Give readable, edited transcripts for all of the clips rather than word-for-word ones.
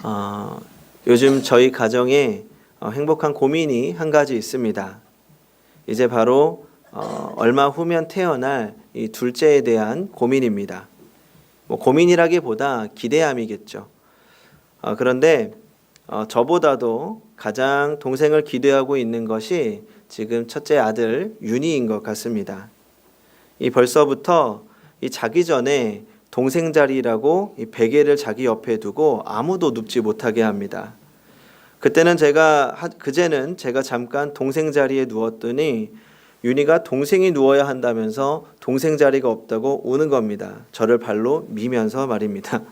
어, 요즘 저희 가정에 행복한 고민이 한 가지 있습니다. 이제 바로 얼마 후면 태어날 이 둘째에 대한 고민입니다. 뭐 고민이라기보다 기대함이겠죠. 그런데 저보다도 가장 동생을 기대하고 있는 것이 지금 첫째 아들 윤희인 것 같습니다. 이 벌써부터 이 자기 전에 동생 자리라고 이 베개를 자기 옆에 두고 아무도 눕지 못하게 합니다. 그제는 제가 잠깐 동생 자리에 누웠더니 윤희가 동생이 누워야 한다면서 동생 자리가 없다고 우는 겁니다. 저를 발로 미면서 말입니다.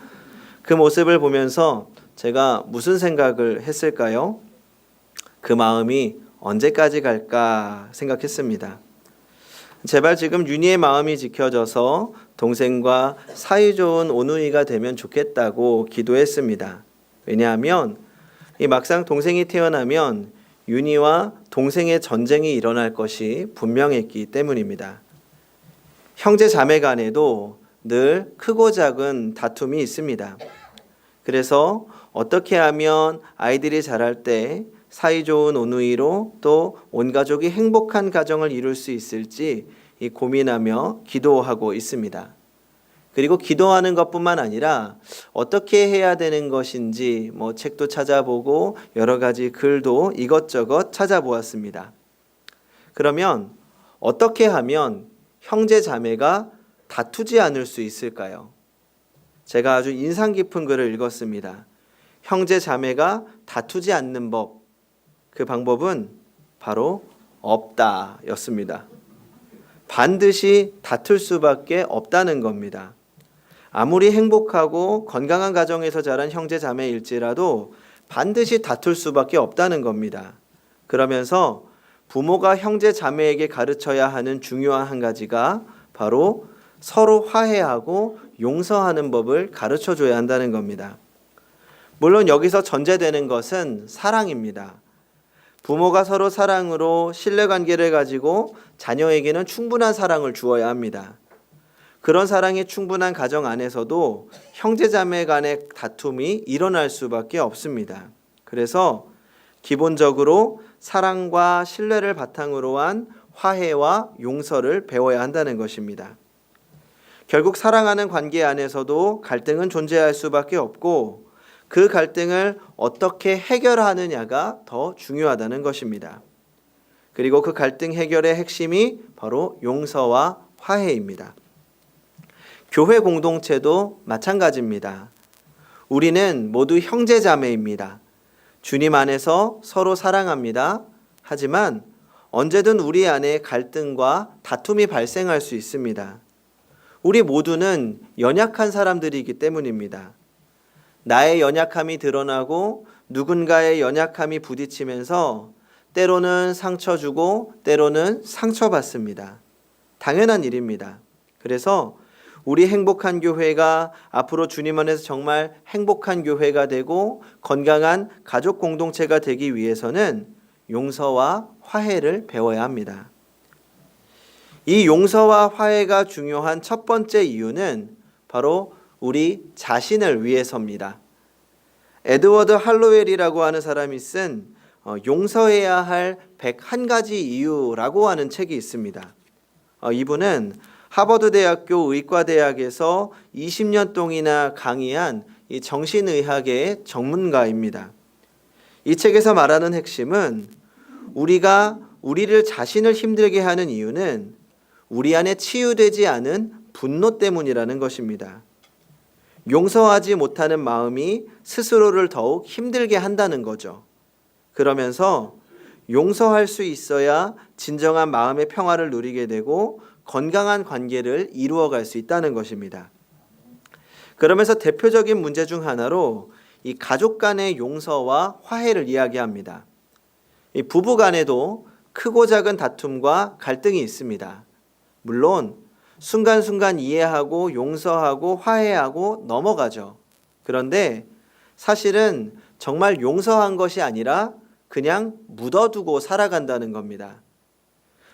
그 모습을 보면서 제가 무슨 생각을 했을까요? 그 마음이 언제까지 갈까 생각했습니다. 제발 지금 윤희의 마음이 지켜져서 동생과 사이좋은 오누이가 되면 좋겠다고 기도했습니다. 왜냐하면 이 막상 동생이 태어나면 윤희와 동생의 전쟁이 일어날 것이 분명했기 때문입니다. 형제 자매 간에도 늘 크고 작은 다툼이 있습니다. 그래서 어떻게 하면 아이들이 자랄 때 사이좋은 오누이로 또 온 가족이 행복한 가정을 이룰 수 있을지 고민하며 기도하고 있습니다. 그리고 기도하는 것뿐만 아니라 어떻게 해야 되는 것인지 책도 찾아보고 여러 가지 글도 이것저것 찾아보았습니다. 그러면 어떻게 하면 형제 자매가 다투지 않을 수 있을까요? 제가 아주 인상 깊은 글을 읽었습니다. 형제 자매가 다투지 않는 법. 그 방법은 바로 없다였습니다. 반드시 다툴 수밖에 없다는 겁니다. 아무리 행복하고 건강한 가정에서 자란 형제 자매일지라도 반드시 다툴 수밖에 없다는 겁니다. 그러면서 부모가 형제 자매에게 가르쳐야 하는 중요한 한 가지가 바로 서로 화해하고 용서하는 법을 가르쳐 줘야 한다는 겁니다. 물론 여기서 전제되는 것은 사랑입니다. 부모가 서로 사랑으로 신뢰관계를 가지고 자녀에게는 충분한 사랑을 주어야 합니다. 그런 사랑이 충분한 가정 안에서도 형제자매 간의 다툼이 일어날 수밖에 없습니다. 그래서 기본적으로 사랑과 신뢰를 바탕으로 한 화해와 용서를 배워야 한다는 것입니다. 결국 사랑하는 관계 안에서도 갈등은 존재할 수밖에 없고 그 갈등을 어떻게 해결하느냐가 더 중요하다는 것입니다. 그리고 그 갈등 해결의 핵심이 바로 용서와 화해입니다. 교회 공동체도 마찬가지입니다. 우리는 모두 형제자매입니다. 주님 안에서 서로 사랑합니다. 하지만 언제든 우리 안에 갈등과 다툼이 발생할 수 있습니다. 우리 모두는 연약한 사람들이기 때문입니다. 나의 연약함이 드러나고 누군가의 연약함이 부딪히면서 때로는 상처 주고 때로는 상처받습니다. 당연한 일입니다. 그래서 우리 행복한 교회가 앞으로 주님 안에서 정말 행복한 교회가 되고 건강한 가족 공동체가 되기 위해서는 용서와 화해를 배워야 합니다. 이 용서와 화해가 중요한 첫 번째 이유는 바로 우리 자신을 위해서입니다. 에드워드 할로웰이라고 하는 사람이 쓴 용서해야 할 101가지 이유라고 하는 책이 있습니다. 이분은 하버드 대학교 의과대학에서 20년 동이나 강의한 이 정신의학의 전문가입니다. 이 책에서 말하는 핵심은 우리가 우리를 자신을 힘들게 하는 이유는 우리 안에 치유되지 않은 분노 때문이라는 것입니다. 용서하지 못하는 마음이 스스로를 더욱 힘들게 한다는 거죠. 그러면서 용서할 수 있어야 진정한 마음의 평화를 누리게 되고 건강한 관계를 이루어갈 수 있다는 것입니다. 그러면서 대표적인 문제 중 하나로 이 가족 간의 용서와 화해를 이야기합니다. 이 부부 간에도 크고 작은 다툼과 갈등이 있습니다. 물론 순간순간 이해하고 용서하고 화해하고 넘어가죠. 그런데 사실은 정말 용서한 것이 아니라 그냥 묻어두고 살아간다는 겁니다.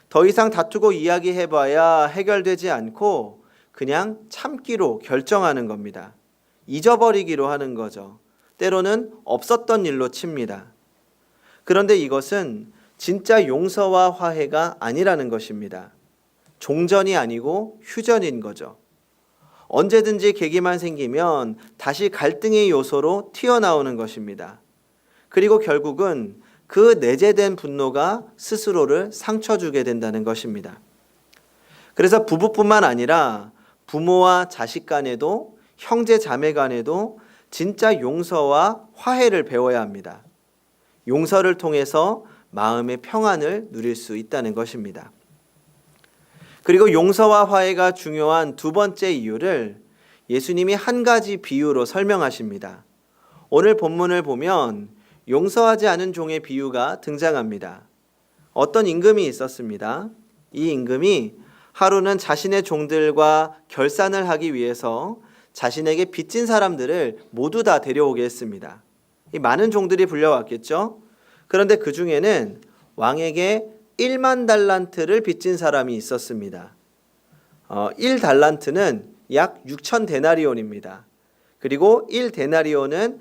더 이상 다투고 이야기해봐야 해결되지 않고 그냥 참기로 결정하는 겁니다. 잊어버리기로 하는 거죠. 때로는 없었던 일로 칩니다. 그런데 이것은 진짜 용서와 화해가 아니라는 것입니다. 종전이 아니고 휴전인 거죠. 언제든지 계기만 생기면 다시 갈등의 요소로 튀어나오는 것입니다. 그리고 결국은 그 내재된 분노가 스스로를 상처 주게 된다는 것입니다. 그래서 부부뿐만 아니라 부모와 자식 간에도 형제 자매 간에도 진짜 용서와 화해를 배워야 합니다. 용서를 통해서 마음의 평안을 누릴 수 있다는 것입니다. 그리고 용서와 화해가 중요한 두 번째 이유를 예수님이 한 가지 비유로 설명하십니다. 오늘 본문을 보면 용서하지 않은 종의 비유가 등장합니다. 어떤 임금이 있었습니다. 이 임금이 하루는 자신의 종들과 결산을 하기 위해서 자신에게 빚진 사람들을 모두 다 데려오게 했습니다. 이 많은 종들이 불려왔겠죠. 그런데 그 중에는 왕에게 1만 달란트를 빚진 사람이 있었습니다. 1달란트는 약 6천 데나리온입니다. 그리고 1데나리온은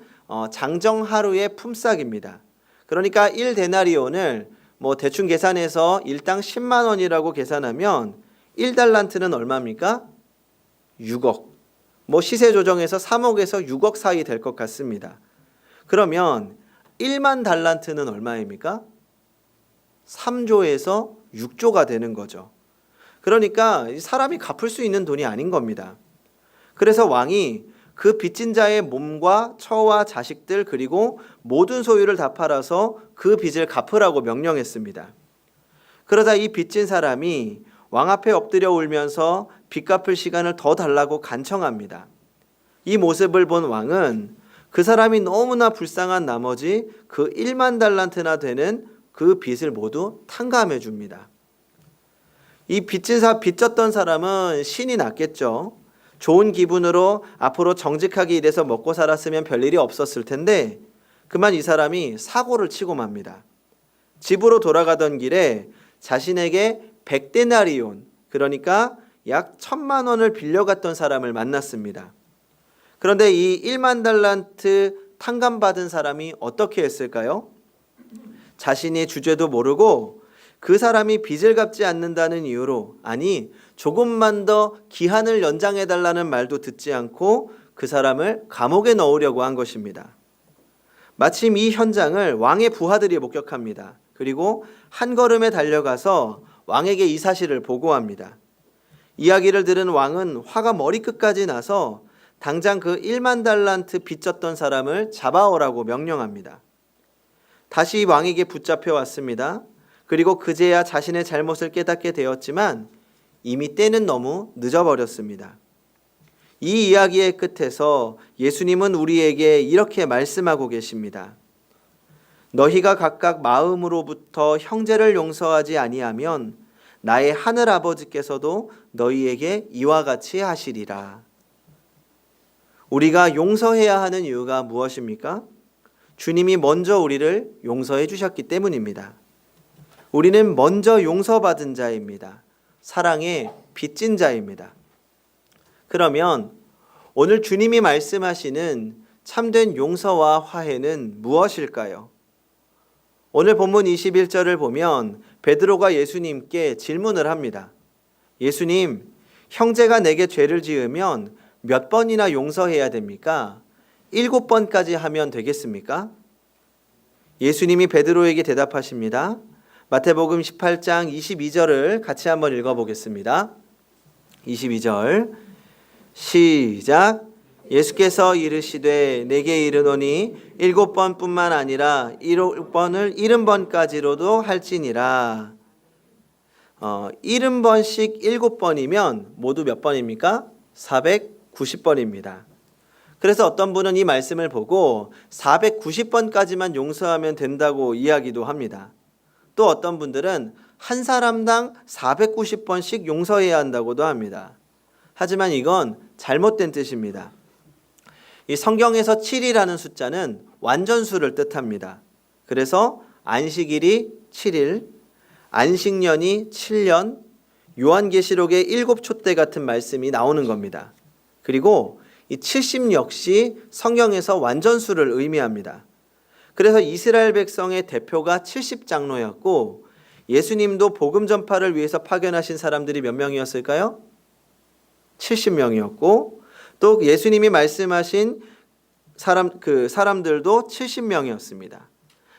장정 하루의 품삯입니다. 그러니까 1데나리온을 대충 계산해서 일당 10만 원이라고 계산하면 1달란트는 얼마입니까? 6억. 시세 조정해서 3억에서 6억 사이 될 것 같습니다. 그러면 1만 달란트는 얼마입니까? 3조에서 6조가 되는 거죠. 그러니까 사람이 갚을 수 있는 돈이 아닌 겁니다. 그래서 왕이 그 빚진 자의 몸과 처와 자식들 그리고 모든 소유를 다 팔아서 그 빚을 갚으라고 명령했습니다. 그러다 이 빚진 사람이 왕 앞에 엎드려 울면서 빚 갚을 시간을 더 달라고 간청합니다. 이 모습을 본 왕은 그 사람이 너무나 불쌍한 나머지 그 1만 달란트나 되는 그 빚을 모두 탕감해 줍니다. 이 빚졌던 사람은 신이 났겠죠. 좋은 기분으로 앞으로 정직하게 일해서 먹고 살았으면 별일이 없었을 텐데 그만 이 사람이 사고를 치고 맙니다. 집으로 돌아가던 길에 자신에게 100데나리온, 그러니까 약 1,000만 원을 빌려갔던 사람을 만났습니다. 그런데 이 1만 달란트 탕감받은 사람이 어떻게 했을까요? 자신이 주죄도 모르고 그 사람이 빚을 갚지 않는다는 이유로, 아니 조금만 더 기한을 연장해달라는 말도 듣지 않고 그 사람을 감옥에 넣으려고 한 것입니다. 마침 이 현장을 왕의 부하들이 목격합니다. 그리고 한 걸음에 달려가서 왕에게 이 사실을 보고합니다. 이야기를 들은 왕은 화가 머리끝까지 나서 당장 그 1만 달란트 빚졌던 사람을 잡아오라고 명령합니다. 다시 왕에게 붙잡혀 왔습니다. 그리고 그제야 자신의 잘못을 깨닫게 되었지만 이미 때는 너무 늦어버렸습니다. 이 이야기의 끝에서 예수님은 우리에게 이렇게 말씀하고 계십니다. 너희가 각각 마음으로부터 형제를 용서하지 아니하면 나의 하늘 아버지께서도 너희에게 이와 같이 하시리라. 우리가 용서해야 하는 이유가 무엇입니까? 주님이 먼저 우리를 용서해 주셨기 때문입니다. 우리는 먼저 용서받은 자입니다. 사랑의 빚진 자입니다. 그러면 오늘 주님이 말씀하시는 참된 용서와 화해는 무엇일까요? 오늘 본문 21절을 보면 베드로가 예수님께 질문을 합니다. 예수님, 형제가 내게 죄를 지으면 몇 번이나 용서해야 됩니까? 7번까지 하면 되겠습니까? 예수님이 베드로에게 대답하십니다. 마태복음 18장 22절을 같이 한번 읽어보겠습니다. 22절 시작. 예수께서 이르시되 내게 이르노니 7번뿐만 아니라 7번을 70번까지로도 할지니라. 70번씩 7번이면 모두 몇 번입니까? 490번입니다. 그래서 어떤 분은 이 말씀을 보고 490번까지만 용서하면 된다고 이야기도 합니다. 또 어떤 분들은 한 사람당 490번씩 용서해야 한다고도 합니다. 하지만 이건 잘못된 뜻입니다. 이 성경에서 7이라는 숫자는 완전수를 뜻합니다. 그래서 안식일이 7일, 안식년이 7년, 요한계시록의 7촛대 같은 말씀이 나오는 겁니다. 그리고 이 70 역시 성경에서 완전수를 의미합니다. 그래서 이스라엘 백성의 대표가 70장로였고 예수님도 복음 전파를 위해서 파견하신 사람들이 몇 명이었을까요? 70명이었고 또 예수님이 말씀하신 사람들도 70명이었습니다.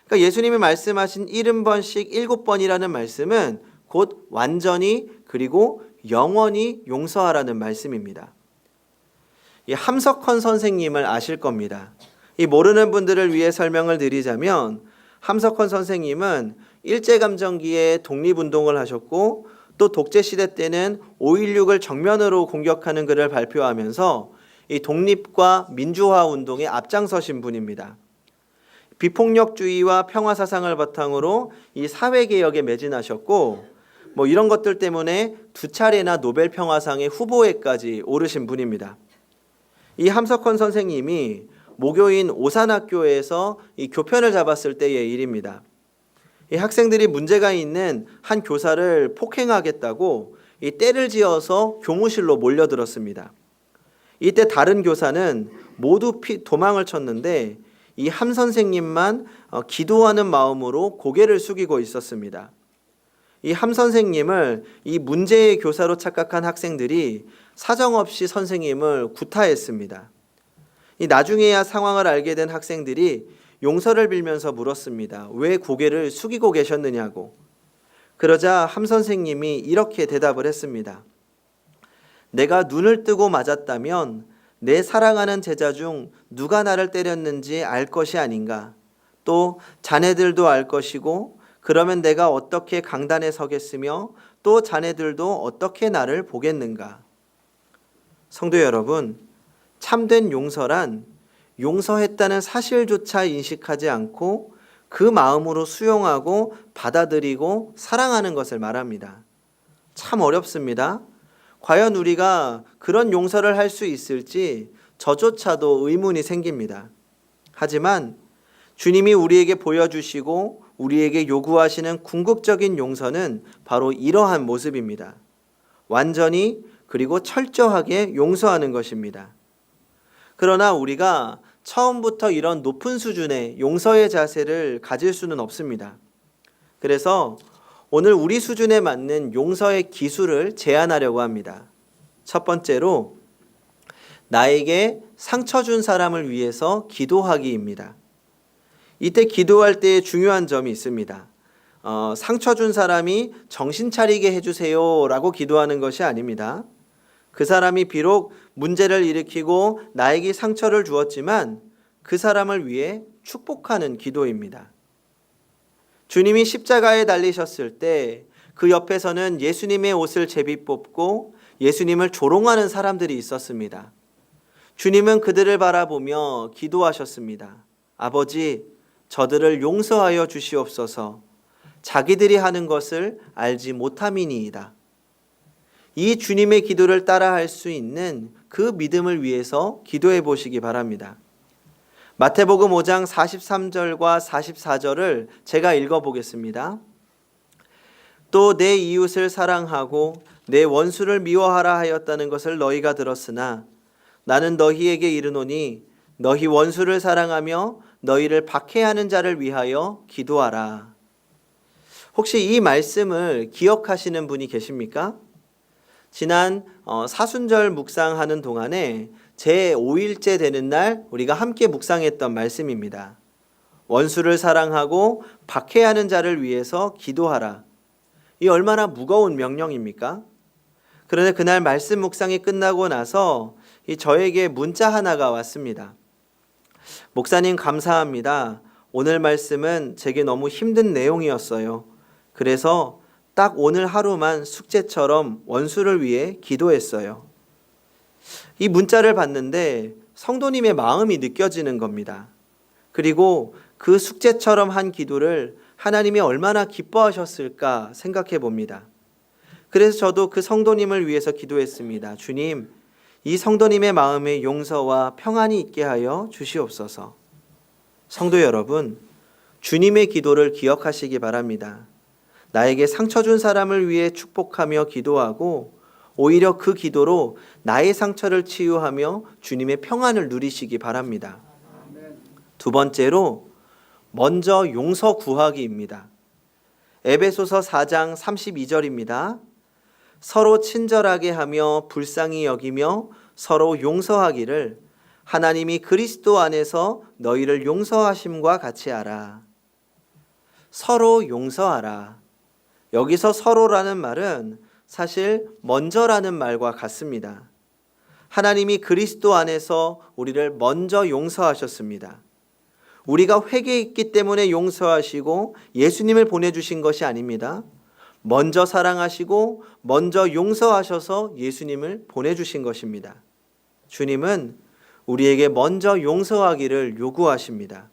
그러니까 예수님이 말씀하신 70번씩 7번이라는 말씀은 곧 완전히 그리고 영원히 용서하라는 말씀입니다. 이 함석헌 선생님을 아실 겁니다. 이 모르는 분들을 위해 설명을 드리자면 함석헌 선생님은 일제감정기에 독립운동을 하셨고 또 독재시대 때는 5.16을 정면으로 공격하는 글을 발표하면서 이 독립과 민주화 운동에 앞장서신 분입니다. 비폭력주의와 평화사상을 바탕으로 이 사회개혁에 매진하셨고 이런 것들 때문에 2차례나 노벨 평화상의 후보에까지 오르신 분입니다. 이 함석헌 선생님이 모교인 오산학교에서 이 교편을 잡았을 때의 일입니다. 이 학생들이 문제가 있는 한 교사를 폭행하겠다고 이 떼를 지어서 교무실로 몰려들었습니다. 이때 다른 교사는 모두 도망을 쳤는데 이 함 선생님만 기도하는 마음으로 고개를 숙이고 있었습니다. 이 함 선생님을 이 문제의 교사로 착각한 학생들이 사정없이 선생님을 구타했습니다. 이 나중에야 상황을 알게 된 학생들이 용서를 빌면서 물었습니다. 왜 고개를 숙이고 계셨느냐고. 그러자 함 선생님이 이렇게 대답을 했습니다. 내가 눈을 뜨고 맞았다면 내 사랑하는 제자 중 누가 나를 때렸는지 알 것이 아닌가. 또 자네들도 알 것이고 그러면 내가 어떻게 강단에 서겠으며 또 자네들도 어떻게 나를 보겠는가. 성도 여러분, 참된 용서란 용서했다는 사실조차 인식하지 않고 그 마음으로 수용하고 받아들이고 사랑하는 것을 말합니다. 참 어렵습니다. 과연 우리가 그런 용서를 할 수 있을지 저조차도 의문이 생깁니다. 하지만 주님이 우리에게 보여주시고 우리에게 요구하시는 궁극적인 용서는 바로 이러한 모습입니다. 완전히 그리고 철저하게 용서하는 것입니다. 그러나 우리가 처음부터 이런 높은 수준의 용서의 자세를 가질 수는 없습니다. 그래서 오늘 우리 수준에 맞는 용서의 기술을 제안하려고 합니다. 첫 번째로 나에게 상처 준 사람을 위해서 기도하기입니다. 이때 기도할 때 중요한 점이 있습니다. 상처 준 사람이 정신 차리게 해주세요 라고 기도하는 것이 아닙니다. 그 사람이 비록 문제를 일으키고 나에게 상처를 주었지만 그 사람을 위해 축복하는 기도입니다. 주님이 십자가에 달리셨을 때 그 옆에서는 예수님의 옷을 제비 뽑고 예수님을 조롱하는 사람들이 있었습니다. 주님은 그들을 바라보며 기도하셨습니다. 아버지, 저들을 용서하여 주시옵소서. 자기들이 하는 것을 알지 못함이니이다. 이 주님의 기도를 따라할 수 있는 그 믿음을 위해서 기도해 보시기 바랍니다. 마태복음 5장 43절과 44절을 제가 읽어보겠습니다. 또 내 이웃을 사랑하고 내 원수를 미워하라 하였다는 것을 너희가 들었으나 나는 너희에게 이르노니 너희 원수를 사랑하며 너희를 박해하는 자를 위하여 기도하라. 혹시 이 말씀을 기억하시는 분이 계십니까? 지난 사순절 묵상하는 동안에 제5일째 되는 날 우리가 함께 묵상했던 말씀입니다. 원수를 사랑하고 박해하는 자를 위해서 기도하라. 이 얼마나 무거운 명령입니까? 그런데 그날 말씀 묵상이 끝나고 나서 저에게 문자 하나가 왔습니다. 목사님 감사합니다. 오늘 말씀은 제게 너무 힘든 내용이었어요. 그래서 딱 오늘 하루만 숙제처럼 원수를 위해 기도했어요. 이 문자를 봤는데 성도님의 마음이 느껴지는 겁니다. 그리고 그 숙제처럼 한 기도를 하나님이 얼마나 기뻐하셨을까 생각해 봅니다. 그래서 저도 그 성도님을 위해서 기도했습니다. 주님, 이 성도님의 마음에 용서와 평안이 있게 하여 주시옵소서. 성도 여러분, 주님의 기도를 기억하시기 바랍니다. 나에게 상처 준 사람을 위해 축복하며 기도하고 오히려 그 기도로 나의 상처를 치유하며 주님의 평안을 누리시기 바랍니다. 두 번째로 먼저 용서 구하기입니다. 에베소서 4장 32절입니다. 서로 친절하게 하며 불쌍히 여기며 서로 용서하기를 하나님이 그리스도 안에서 너희를 용서하심과 같이 하라. 서로 용서하라. 여기서 서로라는 말은 사실 먼저라는 말과 같습니다. 하나님이 그리스도 안에서 우리를 먼저 용서하셨습니다. 우리가 회개했기 때문에 용서하시고 예수님을 보내주신 것이 아닙니다. 먼저 사랑하시고 먼저 용서하셔서 예수님을 보내주신 것입니다. 주님은 우리에게 먼저 용서하기를 요구하십니다.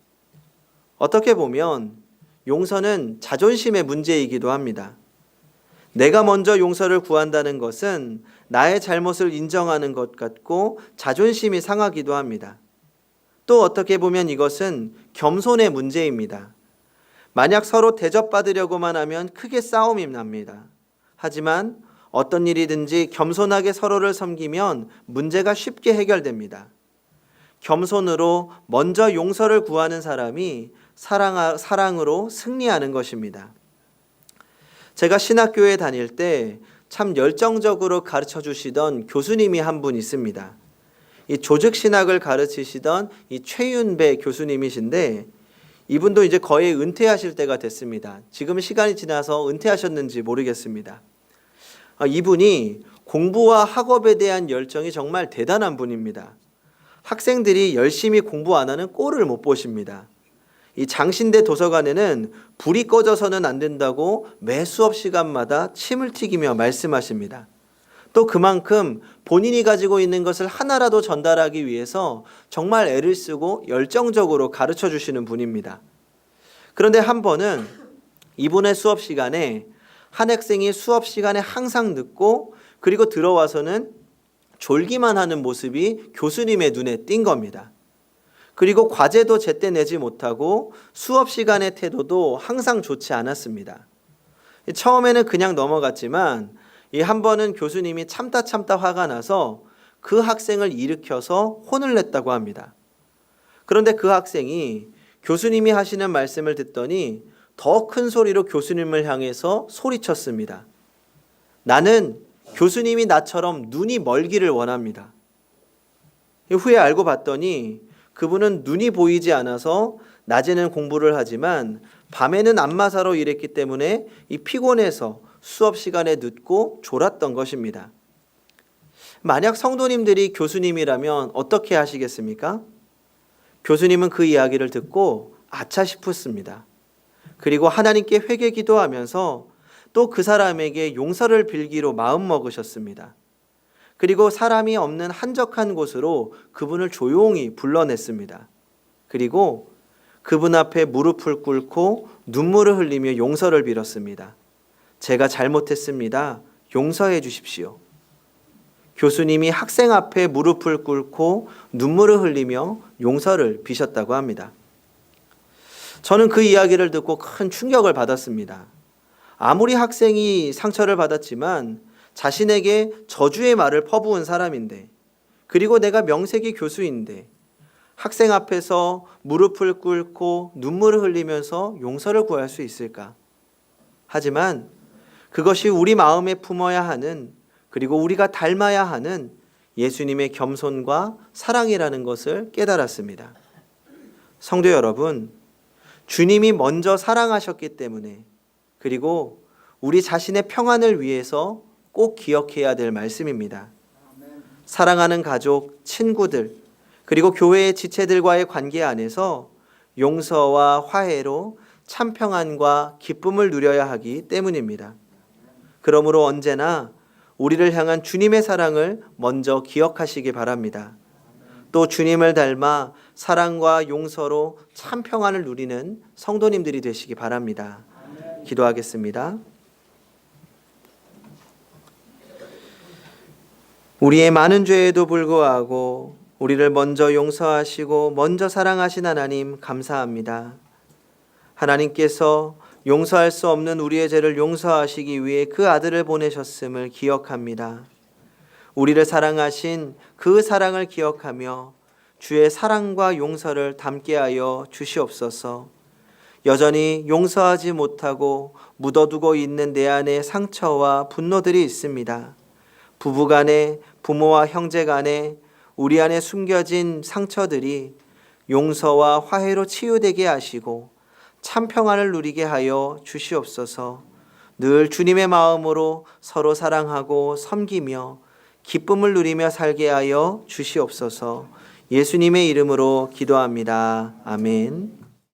어떻게 보면 용서는 자존심의 문제이기도 합니다. 내가 먼저 용서를 구한다는 것은 나의 잘못을 인정하는 것 같고 자존심이 상하기도 합니다. 또 어떻게 보면 이것은 겸손의 문제입니다. 만약 서로 대접받으려고만 하면 크게 싸움이 납니다. 하지만 어떤 일이든지 겸손하게 서로를 섬기면 문제가 쉽게 해결됩니다. 겸손으로 먼저 용서를 구하는 사람이 사랑으로 승리하는 것입니다. 제가 신학교에 다닐 때 참 열정적으로 가르쳐 주시던 교수님이 한 분 있습니다. 이 조직신학을 가르치시던 이 최윤배 교수님이신데 이분도 이제 거의 은퇴하실 때가 됐습니다. 지금 시간이 지나서 은퇴하셨는지 모르겠습니다. 이분이 공부와 학업에 대한 열정이 정말 대단한 분입니다. 학생들이 열심히 공부 안 하는 꼴을 못 보십니다. 이 장신대 도서관에는 불이 꺼져서는 안 된다고 매 수업 시간마다 침을 튀기며 말씀하십니다. 또 그만큼 본인이 가지고 있는 것을 하나라도 전달하기 위해서 정말 애를 쓰고 열정적으로 가르쳐 주시는 분입니다. 그런데 한 번은 이분의 수업 시간에 한 학생이 수업 시간에 항상 늦고 그리고 들어와서는 졸기만 하는 모습이 교수님의 눈에 띈 겁니다. 그리고 과제도 제때 내지 못하고 수업 시간의 태도도 항상 좋지 않았습니다. 처음에는 그냥 넘어갔지만 이 한 번은 교수님이 참다 화가 나서 그 학생을 일으켜서 혼을 냈다고 합니다. 그런데 그 학생이 교수님이 하시는 말씀을 듣더니 더 큰 소리로 교수님을 향해서 소리쳤습니다. 나는 교수님이 나처럼 눈이 멀기를 원합니다. 후에 알고 봤더니 그분은 눈이 보이지 않아서 낮에는 공부를 하지만 밤에는 안마사로 일했기 때문에 이 피곤해서 수업 시간에 늦고 졸았던 것입니다. 만약 성도님들이 교수님이라면 어떻게 하시겠습니까? 교수님은 그 이야기를 듣고 아차 싶었습니다. 그리고 하나님께 회개 기도하면서 또 그 사람에게 용서를 빌기로 마음먹으셨습니다. 그리고 사람이 없는 한적한 곳으로 그분을 조용히 불러냈습니다. 그리고 그분 앞에 무릎을 꿇고 눈물을 흘리며 용서를 빌었습니다. 제가 잘못했습니다. 용서해 주십시오. 교수님이 학생 앞에 무릎을 꿇고 눈물을 흘리며 용서를 비셨다고 합니다. 저는 그 이야기를 듣고 큰 충격을 받았습니다. 아무리 학생이 상처를 받았지만 자신에게 저주의 말을 퍼부은 사람인데, 그리고 내가 명색이 교수인데 학생 앞에서 무릎을 꿇고 눈물을 흘리면서 용서를 구할 수 있을까? 하지만 그것이 우리 마음에 품어야 하는, 그리고 우리가 닮아야 하는 예수님의 겸손과 사랑이라는 것을 깨달았습니다. 성도 여러분, 주님이 먼저 사랑하셨기 때문에, 그리고 우리 자신의 평안을 위해서 꼭 기억해야 될 말씀입니다. 사랑하는 가족, 친구들, 그리고 교회의 지체들과의 관계 안에서 용서와 화해로 참 평안과 기쁨을 누려야 하기 때문입니다. 그러므로 언제나 우리를 향한 주님의 사랑을 먼저 기억하시기 바랍니다. 또 주님을 닮아 사랑과 용서로 참 평안을 누리는 성도님들이 되시기 바랍니다. 기도하겠습니다. 우리의 많은 죄에도 불구하고 우리를 먼저 용서하시고 먼저 사랑하신 하나님 감사합니다. 하나님께서 용서할 수 없는 우리의 죄를 용서하시기 위해 그 아들을 보내셨음을 기억합니다. 우리를 사랑하신 그 사랑을 기억하며 주의 사랑과 용서를 담게 하여 주시옵소서. 여전히 용서하지 못하고 묻어두고 있는 내 안에 상처와 분노들이 있습니다. 부부간에, 부모와 형제간에 우리 안에 숨겨진 상처들이 용서와 화해로 치유되게 하시고 참 평안을 누리게 하여 주시옵소서. 늘 주님의 마음으로 서로 사랑하고 섬기며 기쁨을 누리며 살게 하여 주시옵소서. 예수님의 이름으로 기도합니다. 아멘.